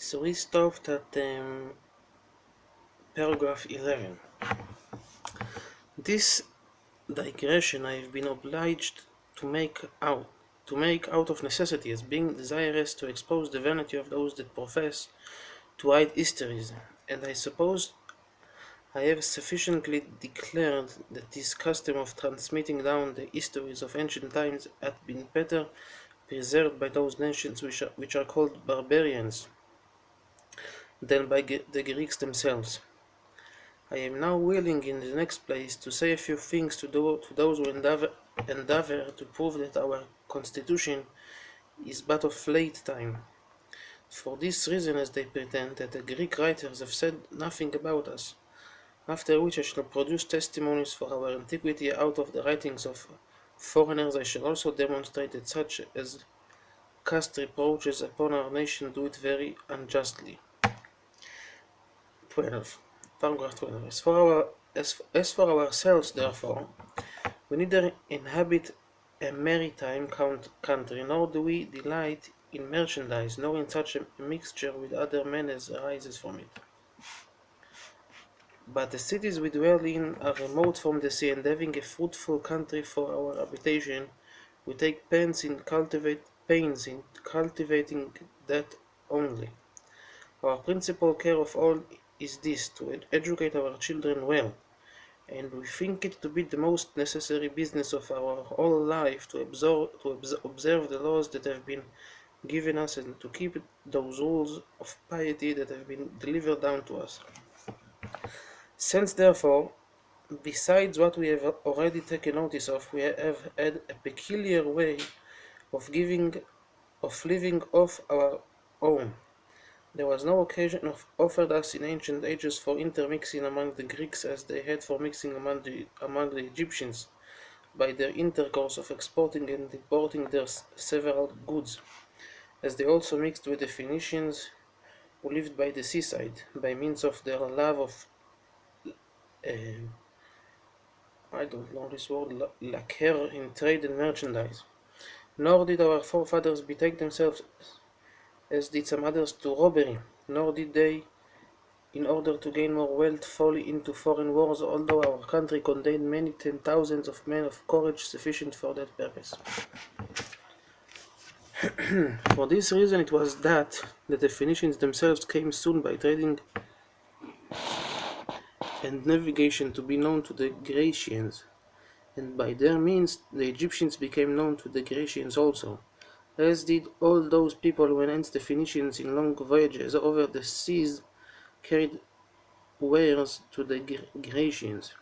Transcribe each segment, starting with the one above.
So we stopped at paragraph 11. This digression I have been obliged to make out of necessity, as being desirous to expose the vanity of those that profess to hide histories, and I suppose I have sufficiently declared that this custom of transmitting down the histories of ancient times had been better preserved by those nations which are called barbarians than by the Greeks themselves. I am now willing in the next place to say a few things to those who endeavor to prove that our constitution is but of late time. For this reason, as they pretend that the Greek writers have said nothing about us, after which I shall produce testimonies for our antiquity out of the writings of foreigners. I shall also demonstrate that such as cast reproaches upon our nation do it very unjustly. 12. Paragraph 12. As for ourselves, therefore, we neither inhabit a maritime country, nor do we delight in merchandise, nor in such a mixture with other men as arises from it. But the cities we dwell in are remote from the sea, and having a fruitful country for our habitation, we take pains in cultivating that only. Our principal care of all is this, to educate our children well, and we think it to be the most necessary business of our whole life to observe the laws that have been given us, and to keep those rules of piety that have been delivered down to us. Since, therefore, besides what we have already taken notice of, we have had a peculiar way of living off our own, there was no occasion offered us in ancient ages for intermixing among the Greeks as they had for mixing among the Egyptians, by their intercourse of exporting and importing their several goods, as they also mixed with the Phoenicians who lived by the seaside, by means of their love of uh, I don't know this word, lacquer in trade and merchandise. Nor did our forefathers betake themselves, as did some others, to robbery, nor did they, in order to gain more wealth, fall into foreign wars, although our country contained many 10,000s of men of courage sufficient for that purpose. For this reason it was that the Phoenicians themselves came soon by trading and navigation to be known to the Grecians, and by their means the Egyptians became known to the Grecians also, as did all those people whence the Phoenicians in long voyages over the seas carried wares to the Grecians.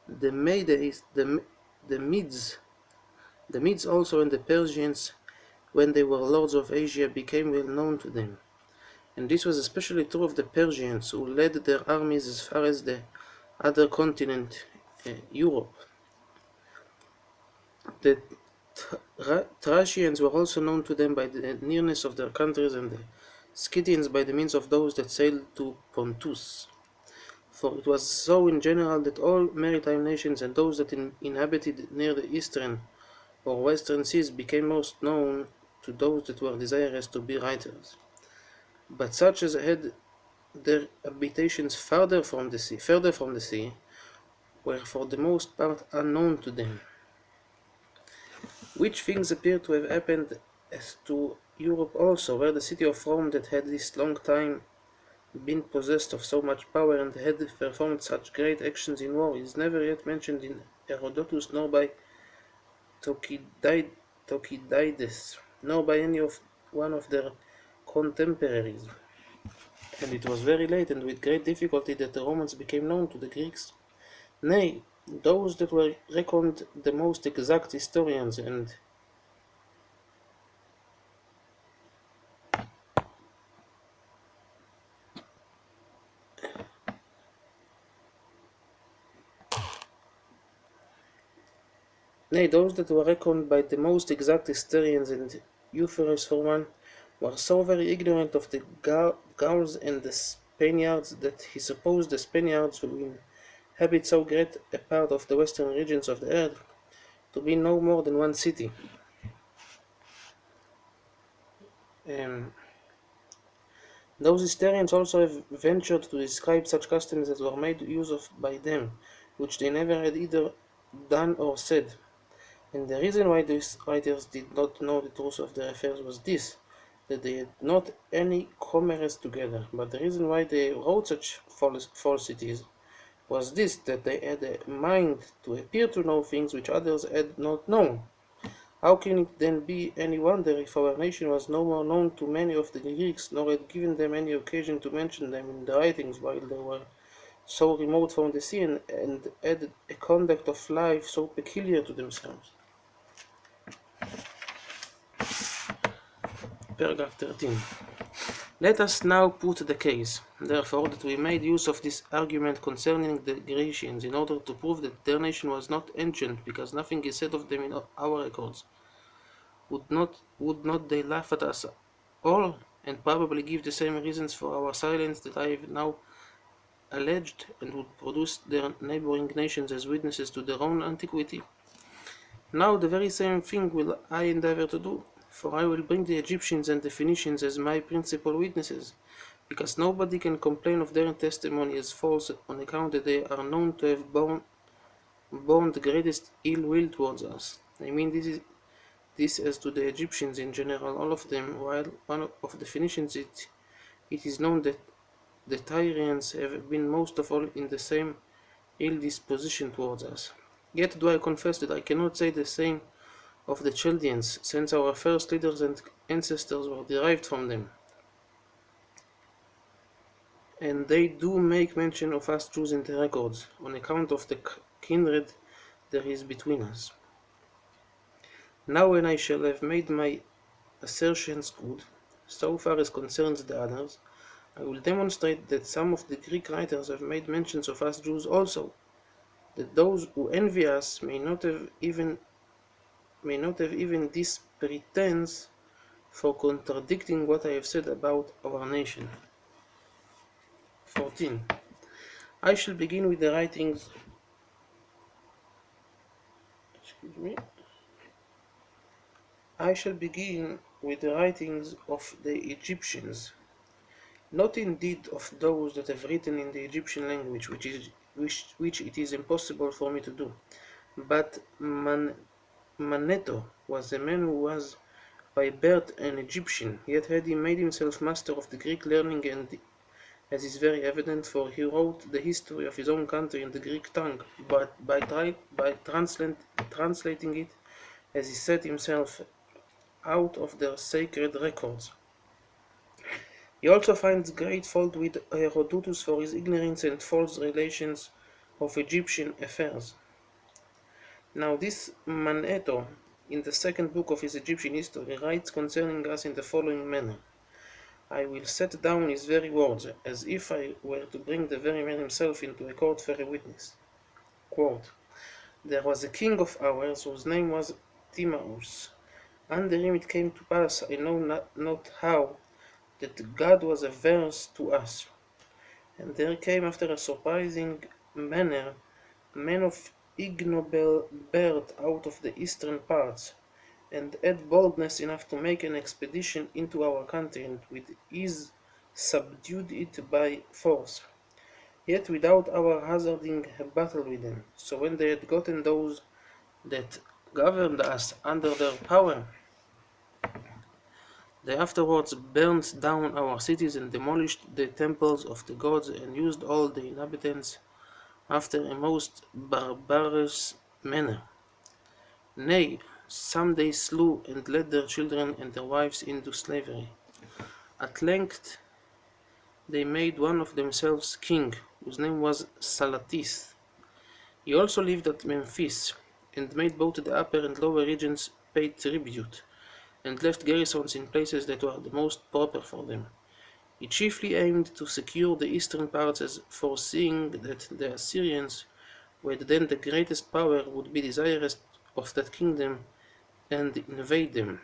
The Medes, the Medes, the Medes also and the Persians, when they were lords of Asia, became well known to them. And this was especially true of the Persians, who led their armies as far as the other continent, Europe. The Thracians were also known to them by the nearness of their countries, and the Scythians by the means of those that sailed to Pontus. For it was so in general that all maritime nations and those that inhabited near the eastern or western seas became most known to those that were desirous to be writers. But such as had their habitations further from the sea, were for the most part unknown to them. Which things appear to have happened as to Europe also, where the city of Rome, that had this long time been possessed of so much power and had performed such great actions in war, is never yet mentioned in Herodotus, nor by Thucydides, nor by any of one of their contemporaries. And it was very late and with great difficulty that the Romans became known to the Greeks. Nay, those that were reckoned the most exact historians and Nay, those that were reckoned by the most exact historians and Euphorus for one, were so very ignorant of the Gauls and the Spaniards that he supposed the Spaniards, who inhabit so great a part of the western regions of the earth, to be no more than one city. Um, Those historians also have ventured to describe such customs as were made use of by them, which they never had either done or said. And the reason why these writers did not know the truth of their affairs was this, that they had not any commerce together, but the reason why they wrote such falsities was this, that they had a mind to appear to know things which others had not known. How can it then be any wonder if our nation was no more known to many of the Greeks, nor had given them any occasion to mention them in the writings while they were so remote from the sea and had a conduct of life so peculiar to themselves? Paragraph 13. Let us now put the case, therefore, that we made use of this argument concerning the Grecians in order to prove that their nation was not ancient, because nothing is said of them in our records. Would not they laugh at us all, and probably give the same reasons for our silence that I have now alleged, and would produce their neighboring nations as witnesses to their own antiquity? Now the very same thing will I endeavor to do, for I will bring the Egyptians and the Phoenicians as my principal witnesses, because nobody can complain of their testimony as false on account that they are known to have borne the greatest ill will towards us. I mean this as to the Egyptians in general, all of them, while one of the Phoenicians it is known that the Tyrians have been most of all in the same ill disposition towards us. Yet do I confess that I cannot say the same of the Chaldeans, since our first leaders and ancestors were derived from them, and they do make mention of us Jews in the records, on account of the kindred there is between us. Now when I shall have made my assertions good, so far as concerns the others, I will demonstrate that some of the Greek writers have made mentions of us Jews also, that those who envy us may not have even this pretense for contradicting what I have said about our nation. 14. I shall begin with the writings excuse me. I shall begin with the writings of the Egyptians, not indeed of those that have written in the Egyptian language, which it is impossible for me to do, but Manetho was a man who was by birth an Egyptian, yet had he made himself master of the Greek learning, and as is very evident, for he wrote the history of his own country in the Greek tongue, but by translating it, as he said himself, out of their sacred records. He also finds great fault with Herodotus for his ignorance and false relations of Egyptian affairs. Now this Manetho, in the second book of his Egyptian history, writes concerning us in the following manner. I will set down his very words, as if I were to bring the very man himself into a court for a witness. Quote, there was a king of ours whose name was Timaeus. Under him it came to pass, I know not how, that God was averse to us. And there came after a surprising manner men of ignoble birth out of the eastern parts, and had boldness enough to make an expedition into our country, and with ease subdued it by force, yet without our hazarding a battle with them. So when they had gotten those that governed us under their power, they afterwards burned down our cities and demolished the temples of the gods, and used all the inhabitants after a most barbarous manner. Nay, some they slew and led their children and their wives into slavery. At length they made one of themselves king, whose name was Salatis. He also lived at Memphis, and made both the upper and lower regions pay tribute, and left garrisons in places that were the most proper for them. He chiefly aimed to secure the eastern parts, as foreseeing that the Assyrians, who had then the greatest power, would be desirous of that kingdom and invade them.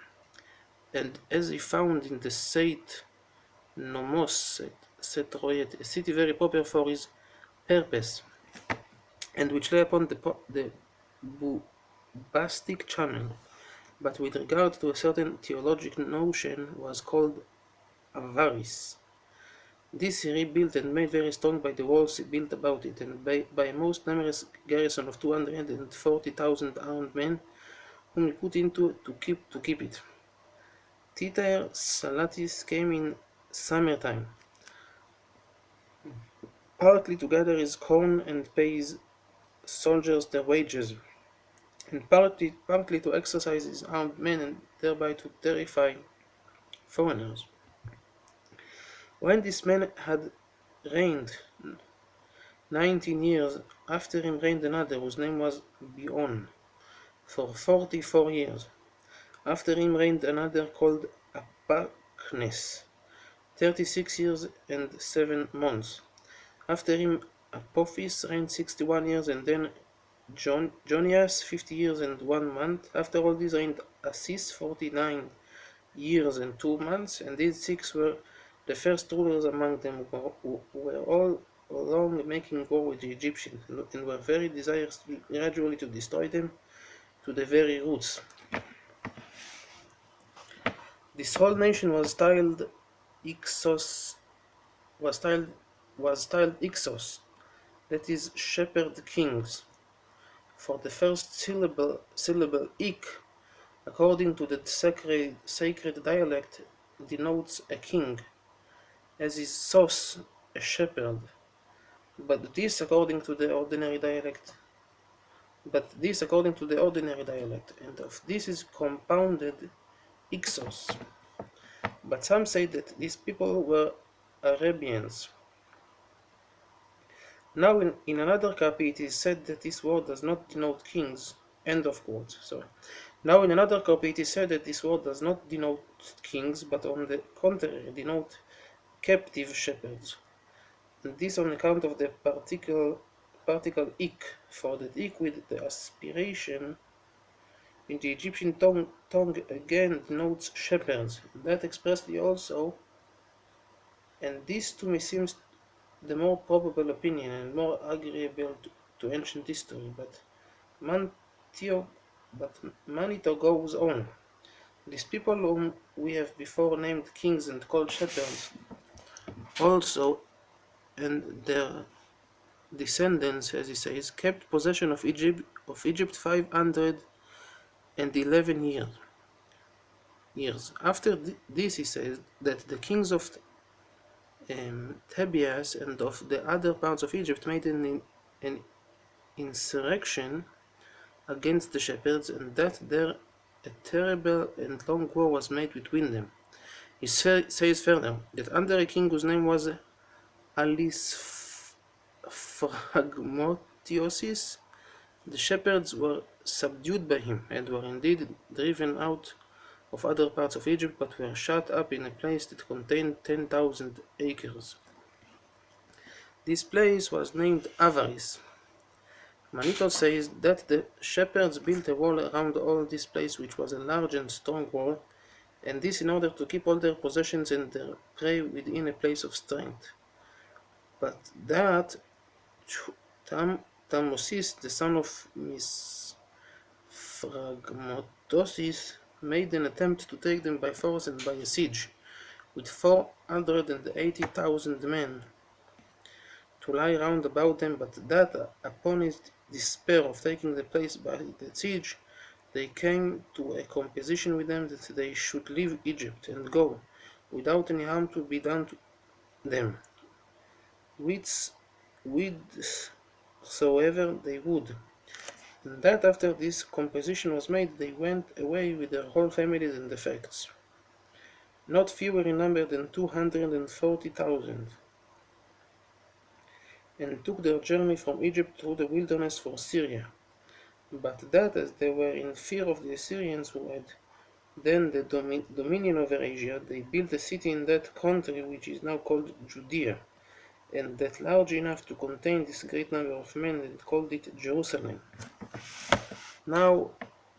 And as he found in the Seit Nomos Setroyet, a city very proper for his purpose, and which lay upon the Bubastic channel, but with regard to a certain theological notion was called Avaris. This he rebuilt and made very strong by the walls he built about it, and by a most numerous garrison of 240,000 armed men, whom he put into to keep it. Thither Salatis came in summertime, partly to gather his corn and pay his soldiers their wages, and partly to exercise his armed men and thereby to terrify foreigners. When this man had reigned 19 years, after him reigned another, whose name was Bion, for 44 years. After him reigned another called Apacnes, 36 years and 7 months. After him Apophis reigned 61 years, and then Jonias 50 years and 1 month. After all these reigned Assis 49 years and 2 months, and these six were the first rulers among them, who were all along making war with the Egyptians, and were very desirous gradually to destroy them to the very roots. This whole nation was styled Ixos, was styled Ixos, that is, shepherd kings. For the first syllable ik, according to the sacred dialect, denotes a king, as is sos, a shepherd. But this according to the ordinary dialect, and of this is compounded Ixos. But some say that these people were Arabians. Now in another copy it is said that this word does not denote kings. End of quote. Sorry. Now in another copy it is said that this word does not denote kings, but on the contrary denote captive shepherds. And this on account of the particle ik, for the ik with the aspiration in the Egyptian tongue again denotes shepherds. That expressly also, and this to me seems the more probable opinion and more agreeable to ancient history. But Manito goes on. These people whom we have before named kings and called shepherds, also, and their descendants, as he says, kept possession of Egypt 511 years. After this, he says that the kings of Thebias and of the other parts of Egypt made an insurrection against the shepherds, and that there a terrible and long war was made between them. He says further that under a king whose name was Alisfragmotiosis, the shepherds were subdued by him, and were indeed driven out of other parts of Egypt, but were shut up in a place that contained 10,000 acres. This place was named Avaris. Manito says that the shepherds built a wall around all this place, which was a large and strong wall, and this in order to keep all their possessions and their prey within a place of strength. But that Tamosis, the son of Misfragmotosis, made an attempt to take them by force and by a siege, with 480,000 men to lie round about them, but that upon his despair of taking the place by the siege, they came to a composition with them that they should leave Egypt and go, without any harm to be done to them, whithersoever they would. And that after this composition was made, they went away with their whole families and effects, not fewer in number than 240,000, and took their journey from Egypt through the wilderness for Syria. But that as they were in fear of the Assyrians, who had then the dominion over Asia, they built a city in that country which is now called Judea, and that large enough to contain this great number of men, and called it Jerusalem. Now,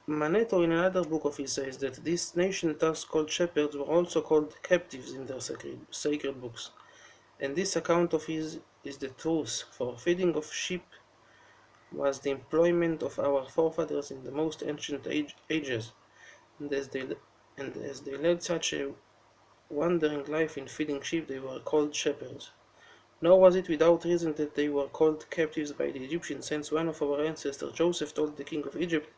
Manetho in another book of his says that this nation thus called shepherds were also called captives in their sacred books, and this account of his is the truth, for feeding of sheep was the employment of our forefathers in the most ancient ages, and as they led such a wandering life in feeding sheep they were called shepherds. Nor was it without reason that they were called captives by the Egyptians, since one of our ancestors, Joseph, told the king of Egypt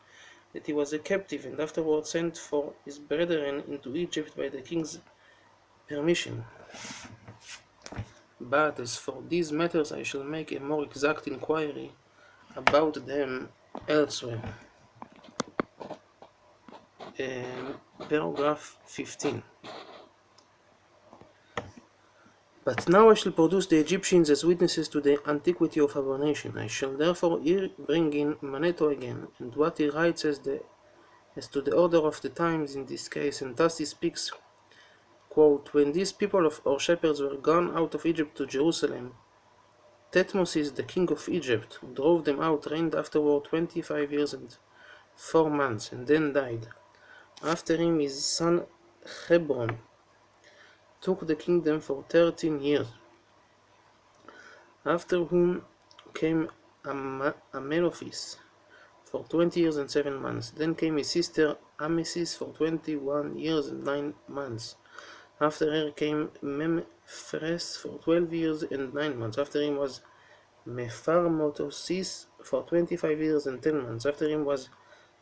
that he was a captive and afterward sent for his brethren into Egypt by the king's permission. But as for these matters I shall make a more exact inquiry about them elsewhere. Paragraph 15. But now I shall produce the Egyptians as witnesses to the antiquity of our nation. I shall therefore here bring in Manetho again, and what he writes as to the order of the times in this case, and thus he speaks, quote, "When these people or shepherds were gone out of Egypt to Jerusalem, Thutmosis, the king of Egypt, who drove them out, reigned afterward 25 years and 4 months, and then died. After him his son Hebron took the kingdom for 13 years, after whom came Amenophis for 20 years and 7 months. Then came his sister Amesis for 21 years and 9 months. After her came Memphres for 12 years and 9 months. After him was Mepharmotosis for 25 years and 10 months. After him was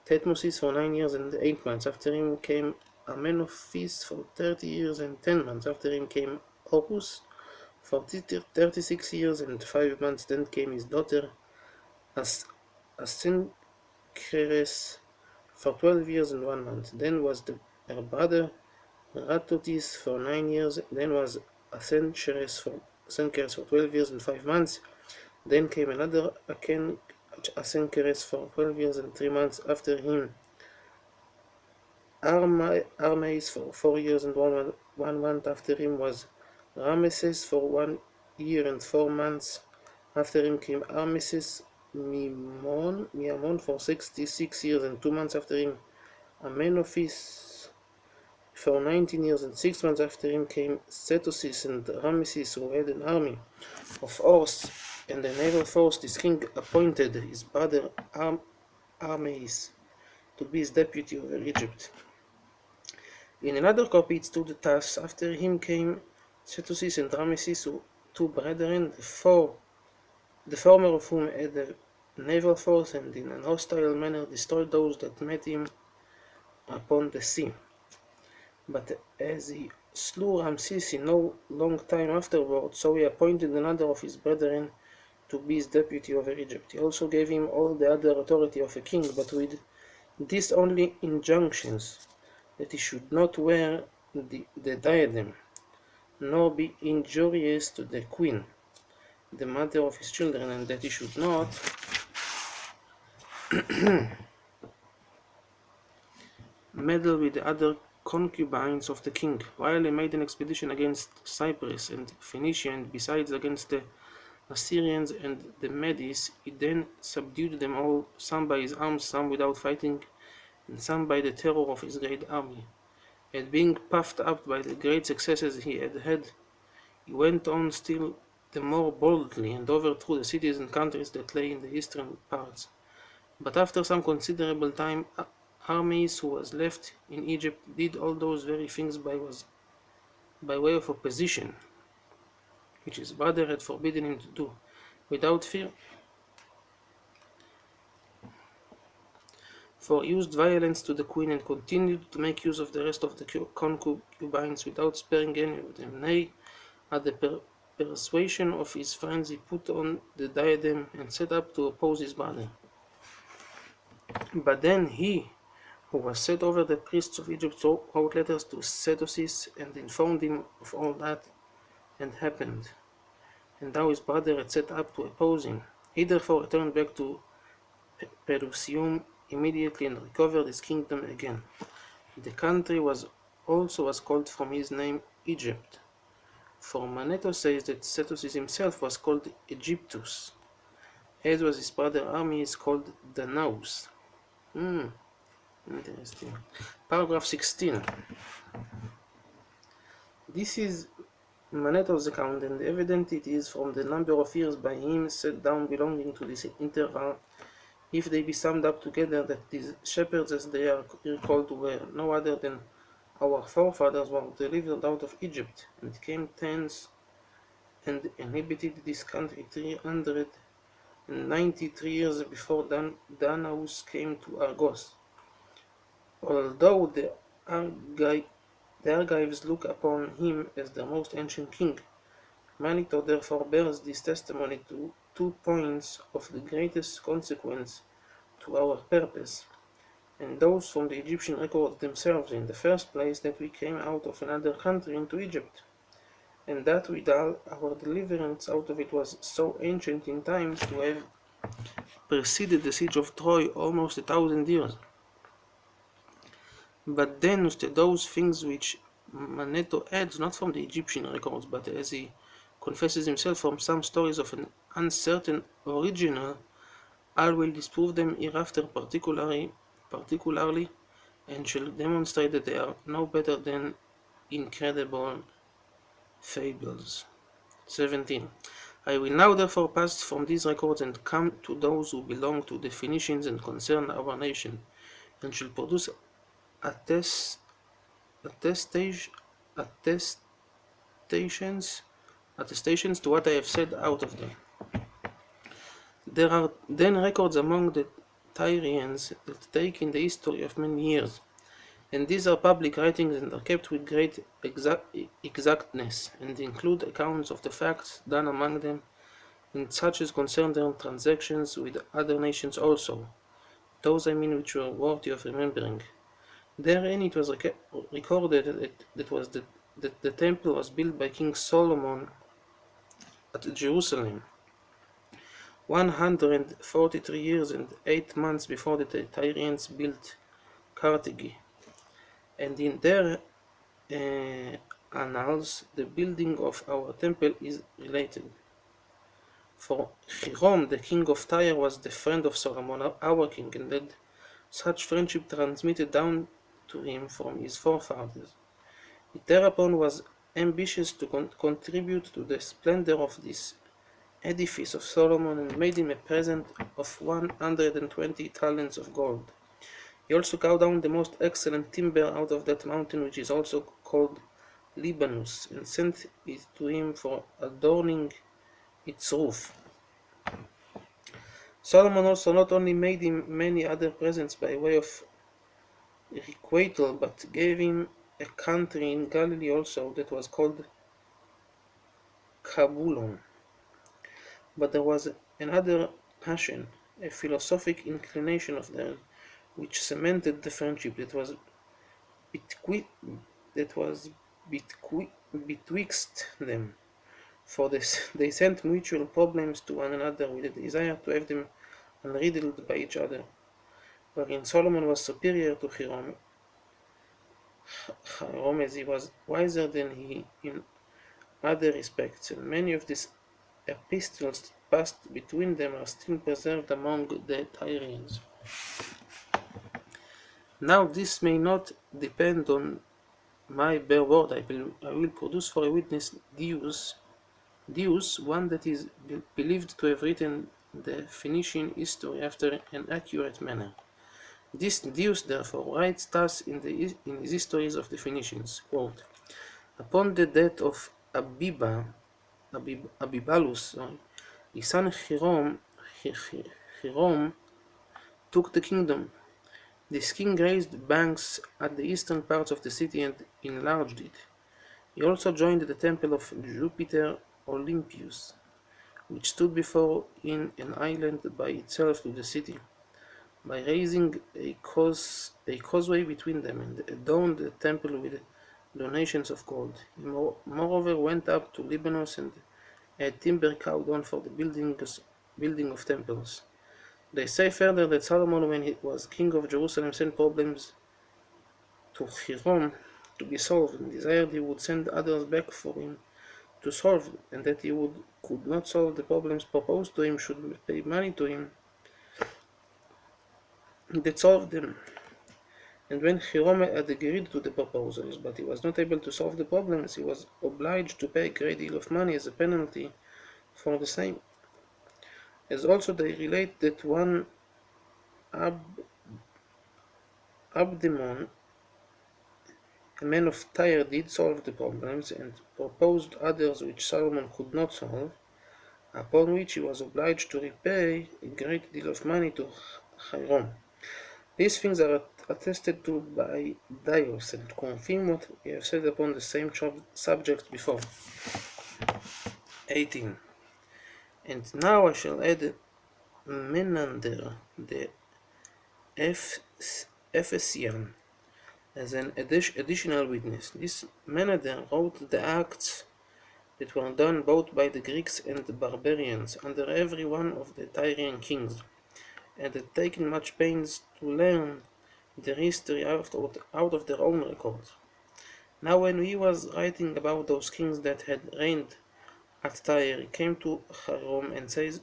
Thutmosis for 9 years and 8 months. After him came Amenophis for 30 years and 10 months. After him came Horus for 36 years and 5 months. Then came his daughter Asencheres for 12 years and 1 month. Then was her brother Ratotis for 9 years. Then was Asencheres for 12 years and 5 months. Then came another Asencheres for 12 years and 3 months. After him Armeis for 4 years and 1 month. After him was Rameses for 1 year and 4 months. After him came Armeses Miamon for 66 years and 2 months. After him Amenophis for 19 years and 6 months. After him came Setosis and Rameses, who had an army of horse and a naval force. This king appointed his brother Armeis to be his deputy over Egypt. In another copy it stood thus: after him came Setosis and Rameses, 2 brethren, the former of whom had a naval force, and in an hostile manner destroyed those that met him upon the sea. But as he slew Ramses in no long time afterward, so he appointed another of his brethren to be his deputy over Egypt. He also gave him all the other authority of a king, but with these only injunctions: that he should not wear the diadem, nor be injurious to the queen, the mother of his children, and that he should not meddle with the other concubines of the king. While he made an expedition against Cyprus and Phoenicia, and besides against the Assyrians and the Medes, he then subdued them all, some by his arms, some without fighting, and some by the terror of his great army. And being puffed up by the great successes he had, he went on still the more boldly, and overthrew the cities and countries that lay in the eastern parts. But after some considerable time, Armeis, who was left in Egypt, did all those very things by way of opposition, which his brother had forbidden him to do, without fear, for he used violence to the queen, and continued to make use of the rest of the concubines without sparing any of them. Nay, at the persuasion of his friends, he put on the diadem and set up to oppose his brother. But then he, who was set over the priests of Egypt, wrote letters to Setosis and informed him of all that had happened, and how his brother had set up to oppose him. He therefore returned back to Pelusium immediately and recovered his kingdom again. The country was called from his name Egypt, for Manetho says that Setosis himself was called Egyptus, as was his brother Armeis called Danaus. Interesting. Paragraph 16. This is Manetho's account, and evident it is from the number of years by him set down belonging to this interval, if they be summed up together, that these shepherds, as they are here called, were no other than Our forefathers were delivered out of Egypt and came thence and inhabited this country 393 years before Danaus came to Argos. Although the Argives look upon him as their most ancient king, Manito therefore bears this testimony to 2 points of the greatest consequence to our purpose, and those from the Egyptian records themselves. In the first place, that we came out of another country into Egypt, and that our deliverance out of it was so ancient in time to have preceded the siege of Troy almost 1,000 years. But then those things which Manetho adds not from the Egyptian records, but as he confesses himself from some stories of an uncertain original, I will disprove them hereafter particularly, and shall demonstrate that they are no better than incredible fables. 17. I will now therefore pass from these records and come to those who belong to the Phoenicians and concern our nation, and shall produce attest, attestation, attestations, attestations to what I have said out of them. There are then records among the Tyrians that take in the history of many years, and these are public writings and are kept with great exactness, and include accounts of the facts done among them, and such as concern their transactions with other nations also, those I mean which were worthy of remembering. Therein it was recorded that the temple was built by King Solomon at Jerusalem 143 years and 8 months before the Tyrians built Carthage, and in their annals the building of our temple is related. For Hiram, the king of Tyre, was the friend of Solomon, our king, and had such friendship transmitted down to him from his forefathers. He thereupon was ambitious to contribute to the splendor of this edifice of Solomon, and made him a present of 120 talents of gold. He also cut down the most excellent timber out of that mountain, which is also called Libanus, and sent it to him for adorning its roof. Solomon also not only made him many other presents by way of requital, but gave him a country in Galilee also that was called Cabulon. But there was another passion, a philosophic inclination of theirs, which cemented the friendship betwi- that was betwixt them. For this, they sent mutual problems to one another with a desire to have them unriddled by each other. Wherein Solomon was superior to Hiram, as he was wiser than he in other respects, and many of these epistles that passed between them are still preserved among the Tyrians. Now this may not depend on my bare word. I will produce for a witness Deus, one that is believed to have written the Phoenician history after an accurate manner. This Deus therefore writes thus in his histories of the Phoenicians, quote, upon the death of Abibalus, his son Hiram took the kingdom. This king raised banks at the eastern parts of the city and enlarged it. He also joined the temple of Jupiter Olympius, which stood before in an island by itself to the city, by raising a causeway between them, and adorned the temple with donations of gold. He moreover went up to Libanus and had timber cut down for the building of temples. They say further that Solomon, when he was king of Jerusalem, sent problems to Hiram to be solved, and desired he would send others back for him to solve, and that he could not solve the problems proposed to him should pay money to him that solved them. And when Hiram had agreed to the proposals, but he was not able to solve the problems, he was obliged to pay a great deal of money as a penalty for the same. As also they relate that one Abdemon, A man of Tyre did solve the problems and proposed others which Solomon could not solve, upon which he was obliged to repay a great deal of money to Hiram. These things are attested to by Dios and confirm what we have said upon the same subject before. 18. And now I shall add Menander the Ephesian as an additional witness. This Menander wrote the acts that were done both by the Greeks and the barbarians under every one of the Tyrian kings, and had taken much pains to learn their history out of their own record. Now when he was writing about those kings that had reigned at Tyre, he came to Hiram and says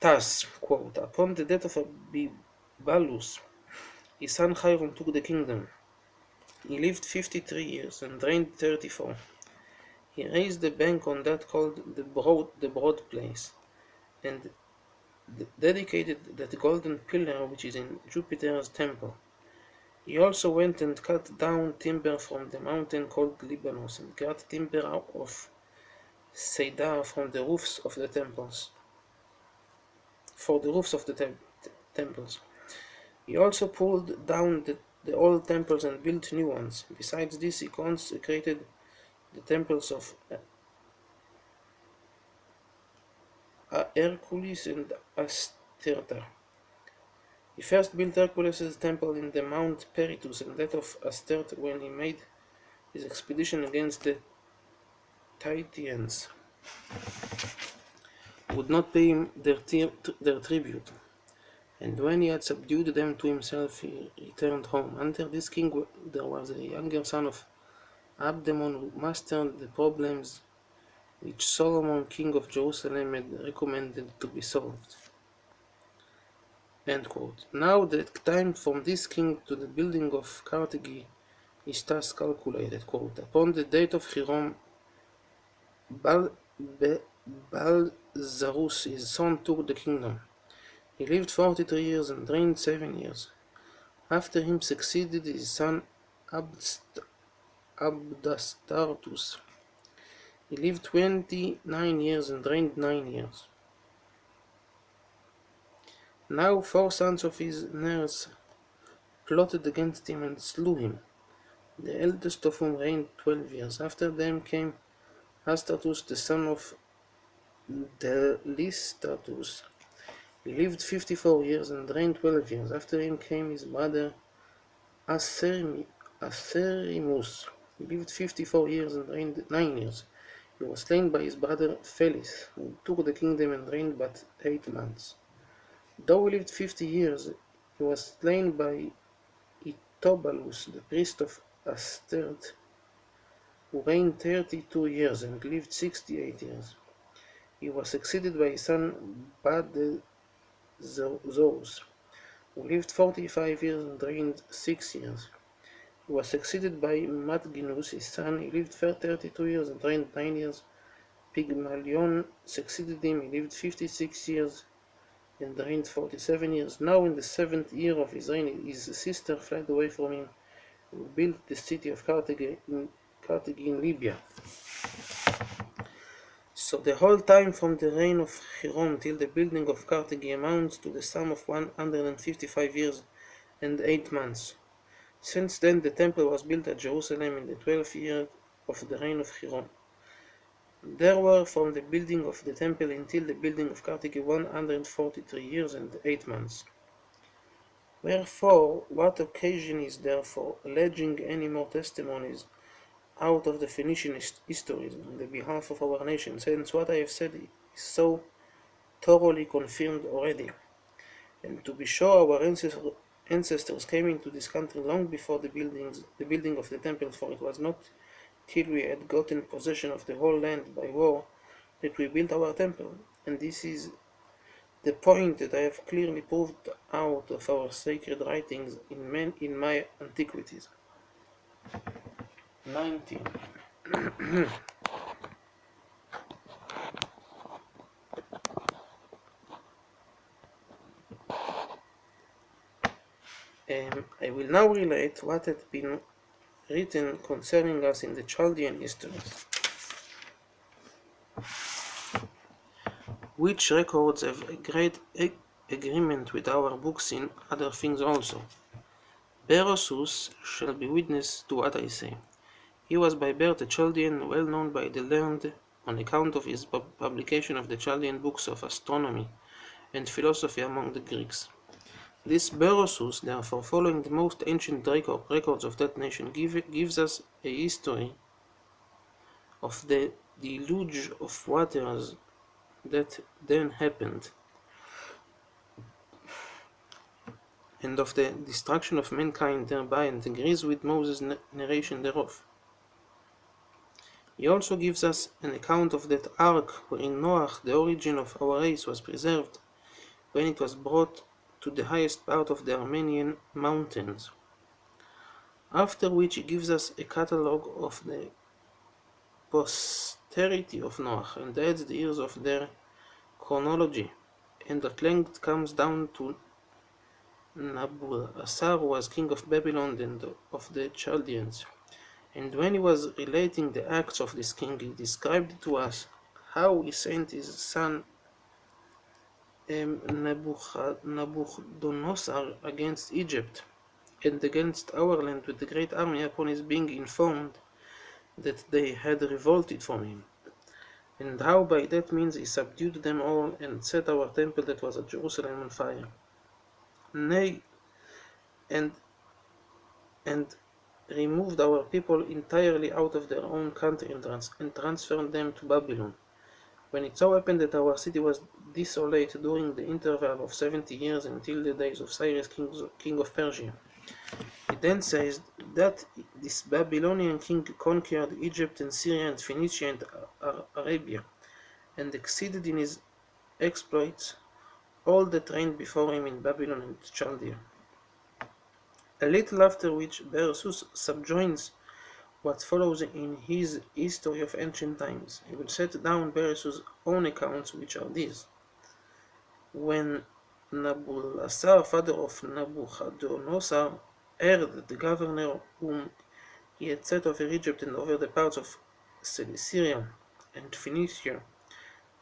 thus, quote, upon the death of Abibalus, his son Hiram took the kingdom. He lived 53 years and reigned 34. He raised a bank on that called the broad place, and dedicated that golden pillar which is in Jupiter's temple. He also went and cut down timber from the mountain called Libanus, and cut timber out of cedar from the roofs of the temples, for the roofs of the temples. He also pulled down the old temples and built new ones. Besides this, he consecrated the temples of Hercules and Astarte. He first built Hercules' temple in the Mount Peritus and that of Astarte when he made his expedition against the Titans, would not pay him their tribute. And when he had subdued them to himself, he returned home. Under this king there was a younger son of Abdemon who mastered the problems which Solomon, king of Jerusalem, had recommended to be solved. Now the time from this king to the building of Carthage is thus calculated. Upon the date of Hiram, Balzarus, his son, took the kingdom. He lived 43 years and reigned 7 years. After him succeeded his son Abdastartus. He lived 29 years and reigned 9 years. Now 4 sons of his nurse plotted against him and slew him, the eldest of whom reigned 12 years. After them came Astartus, the son of Delistatus. He lived 54 years and reigned 12 years. After him came his brother Acerimus. He lived 54 years and reigned 9 years. He was slain by his brother Felis, who took the kingdom and reigned but 8 months. Though he lived 50 years, he was slain by Itobalus, the priest of Astarte, who reigned 32 years and lived 68 years. He was succeeded by his son Badezos, who lived 45 years and reigned 6 years. He was succeeded by Madginus, his son. He lived 32 years and reigned 9 years. Pygmalion succeeded him. He lived 56 years and reigned 47 years. Now in the 7th year of his reign, his sister fled away from him and built the city of Carthage in Libya. So the whole time from the reign of Hiram till the building of Carthage amounts to the sum of 155 years and 8 months. Since then the temple was built at Jerusalem in the 12th year of the reign of Hiram. There were from the building of the temple until the building of Carthage 143 years and 8 months. Wherefore, what occasion is there for alleging any more testimonies out of the Phoenician histories on the behalf of our nation, since what I have said is so thoroughly confirmed already? And to be sure, our ancestors came into this country long before the building of the temple, for it was not till we had gotten possession of the whole land by war that we built our temple. And this is the point that I have clearly proved out of our sacred writings in my antiquities. 19. I will now relate what had been written concerning us in the Chaldean histories, which records have a great agreement with our books in other things also. Berosus shall be witness to what I say. He was by birth a Chaldean, well known by the learned on account of his publication of the Chaldean books of astronomy and philosophy among the Greeks. This Berosus, therefore, following the most ancient records of that nation, gives us a history of the deluge of waters that then happened, and of the destruction of mankind thereby, and agrees with Moses' narration thereof. He also gives us an account of that ark wherein Noach, the origin of our race, was preserved, when it was brought to the highest part of the Armenian mountains. After which he gives us a catalogue of the posterity of Noach, and adds the years of their chronology, and at length comes down to Nabusar, who was king of Babylon and of the Chaldeans. And when he was relating the acts of this king, he described to us how he sent his son Nabuchodonosor against Egypt and against our land with a great army, upon his being informed that they had revolted from him, and how by that means he subdued them all and set our temple that was at Jerusalem on fire. Nay, and removed our people entirely out of their own country and transferred them to Babylon. When it so happened that our city was desolate during the interval of 70 years until the days of Cyrus, king of Persia. It then says that this Babylonian king conquered Egypt and Syria and Phoenicia and Arabia, and exceeded in his exploits all that reigned before him in Babylon and Chaldea. A little after which Berosus subjoins what follows in his History of Ancient Times. He will set down Berosus' own accounts, which are these. When Nabusar, father of Nabuchodonosor, heard that the governor whom he had set over Egypt and over the parts of Cilicia and Phoenicia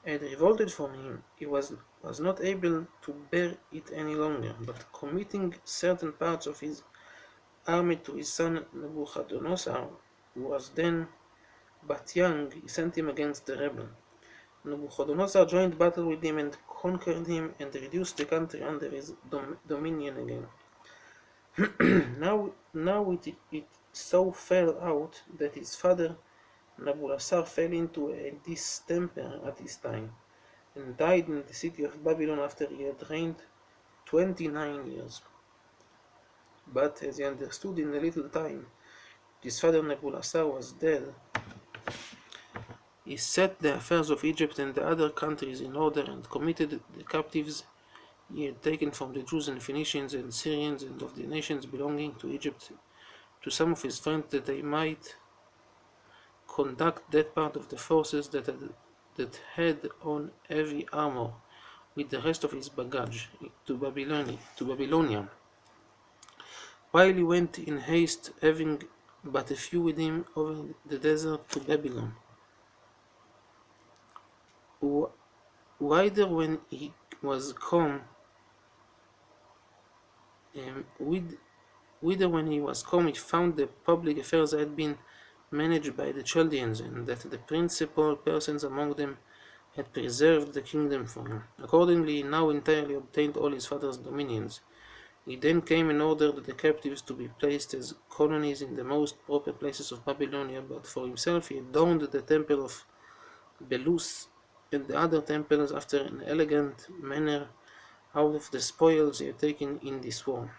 had revolted from him, he was not able to bear it any longer, but committing certain parts of his army to his son Nabuchodonosor, who was then but young, he sent him against the rebel. Nabuchodonosor joined battle with him and conquered him and reduced the country under his dominion again. now it so fell out that his father Nabusar fell into a distemper at this time, and died in the city of Babylon after he had reigned 29 years. But as he understood in a little time his father Nabusar was dead, he set the affairs of Egypt and the other countries in order, and committed the captives he had taken from the Jews and Phoenicians and Syrians and of the nations belonging to Egypt to some of his friends, that they might conduct that part of the forces that had on heavy armor with the rest of his baggage to Babylonia, while he went in haste, having but a few with him, over the desert to Babylon. Whither when he was come, he found the public affairs had been managed by the Chaldeans, and that the principal persons among them had preserved the kingdom for him. Accordingly, he now entirely obtained all his father's dominions. He then came and ordered the captives to be placed as colonies in the most proper places of Babylonia, but for himself he adorned the temple of Belus and the other temples after an elegant manner out of the spoils he had taken in this war.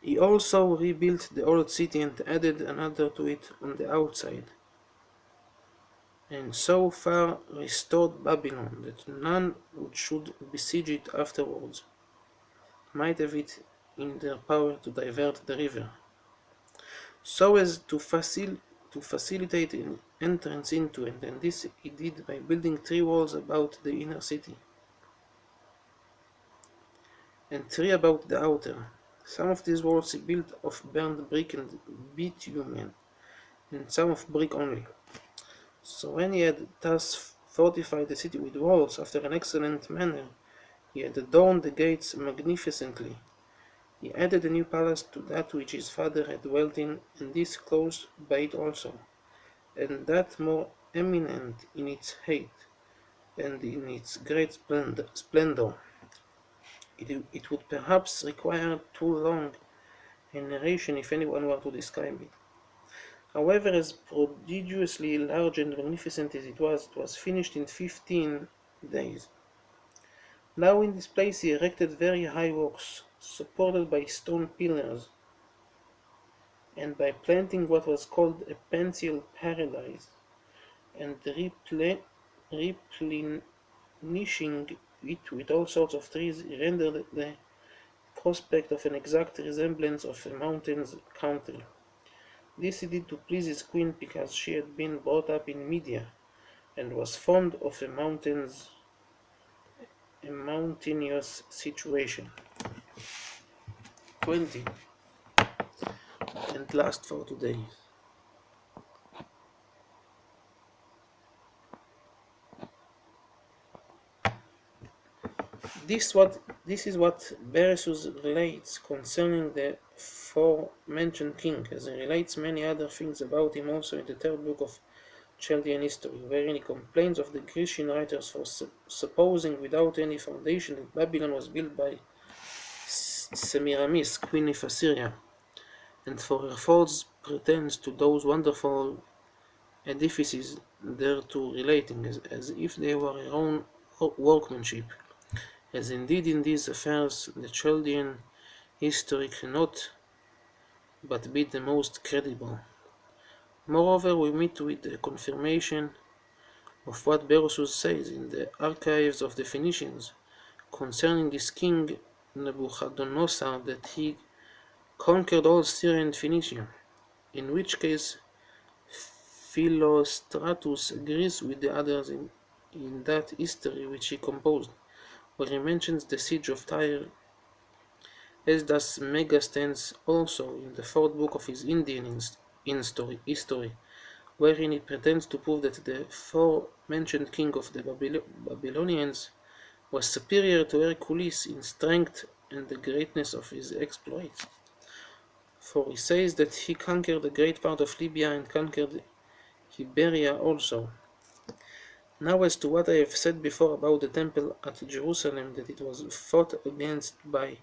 He also rebuilt the old city and added another to it on the outside, and so far restored Babylon that none which should besiege it afterwards might have it in their power to divert the river, so as to facilitate an entrance into it, and this he did by building 3 walls about the inner city, and 3 about the outer, Some of these walls he built of burnt brick and bitumen, and some of brick only. So when he had thus fortified the city with walls after an excellent manner, he had adorned the gates magnificently. He added a new palace to that which his father had dwelt in, and this close by it also, and that more eminent in its height and in its great splendor. It would perhaps require too long a narration if anyone were to describe it. However, as prodigiously large and magnificent as it was finished in 15 days. Now in this place he erected very high works, supported by stone pillars, and by planting what was called a pensile paradise, and replenishing it with all sorts of trees, rendered the prospect of an exact resemblance of a mountain's country. This he did to please his queen, because she had been brought up in Media, and was fond of a mountainous situation. 20. And last for today. This is what Beresus relates concerning the forementioned king, as he relates many other things about him also in the third book of Chaldean history, wherein he complains of the Grecian writers for supposing without any foundation that Babylon was built by Semiramis, queen of Assyria, and for her false pretense to those wonderful edifices thereto relating, as if they were her own workmanship. As indeed in these affairs the Chaldean history cannot but be the most credible. Moreover, we meet with the confirmation of what Berosus says in the archives of the Phoenicians concerning his king Nebuchadnezzar, that he conquered all Syria and Phoenicia, in which case Philostratus agrees with the others in that history which he composed, where he mentions the siege of Tyre, as does Megasthenes also in the fourth book of his Indian history, wherein he pretends to prove that the forementioned king of the Babylonians was superior to Hercules in strength and the greatness of his exploits. For he says that he conquered a great part of Libya and conquered Iberia also. Now as to what I have said before about the temple at Jerusalem, that it was fought against by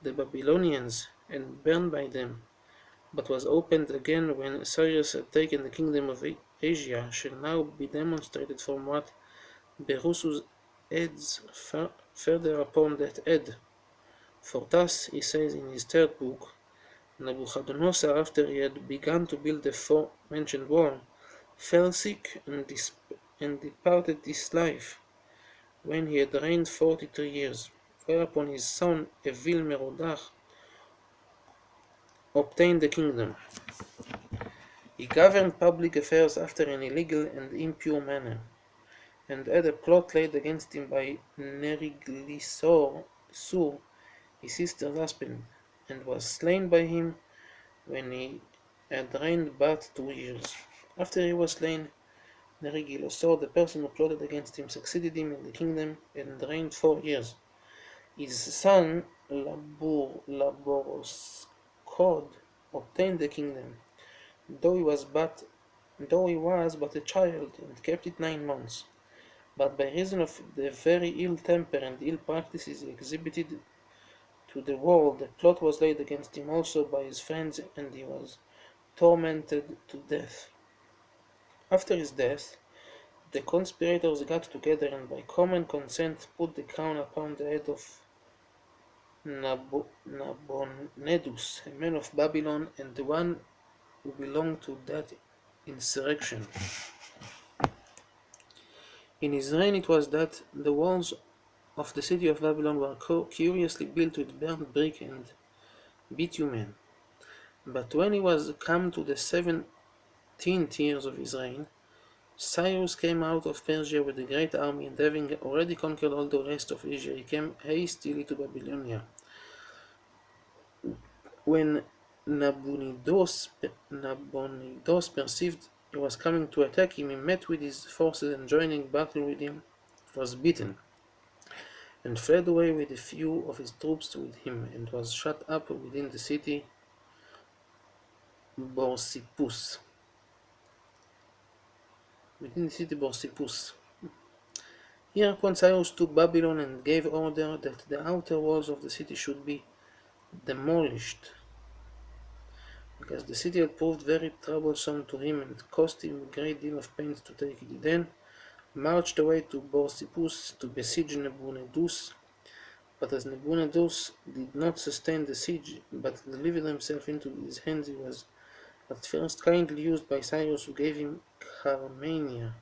the Babylonians and burned by them, but was opened again when Cyrus had taken the kingdom of Asia, shall now be demonstrated from what Berosus adds further upon that head. For thus he says in his third book, Nebuchadnezzar, after he had begun to build the forementioned wall, fell sick and departed this life, when he had reigned 43 years, whereupon his son Evil Merodach obtained the kingdom. He governed public affairs after an illegal and impure manner, and had a plot laid against him by Neriglisor, his sister's husband, and was slain by him when he had reigned but 2 years. After he was slain, Nerigilosor, the person who plotted against him, succeeded him in the kingdom and reigned 4 years. His son Laboroscod obtained the kingdom, though he was but a child, and kept it 9 months. But by reason of the very ill temper and ill practices he exhibited to the world, the plot was laid against him also by his friends, and he was tormented to death. After his death, the conspirators got together, and by common consent put the crown upon the head of Nabonidus, a man of Babylon, and the one who belonged to that insurrection. In his reign it was that the walls of the city of Babylon were curiously built with burnt brick and bitumen. But when he was come to the 17th years of his reign, Cyrus came out of Persia with a great army, and having already conquered all the rest of Asia, he came hastily to Babylonia. When Nabonidus perceived he was coming to attack him, he met with his forces and joining battle with him, was beaten, and fled away with a few of his troops with him, and was shut up within the city Borsipus. Here Cyrus took Babylon and gave order that the outer walls of the city should be demolished, because the city had proved very troublesome to him and cost him a great deal of pains to take it. He then marched away to Borsipus to besiege Nabonidus, but as Nabonidus did not sustain the siege, but delivered himself into his hands, he was at first kindly used by Cyrus, who gave him Carmania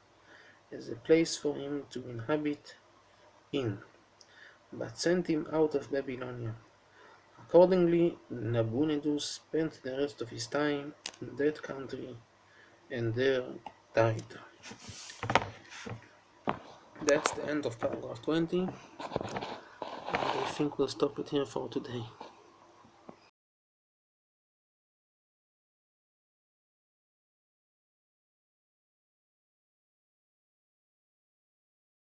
as a place for him to inhabit in, but sent him out of Babylonia. Accordingly, Nabonidus spent the rest of his time in that country and there died. That's the end of paragraph 20, and I think we'll stop it here for today.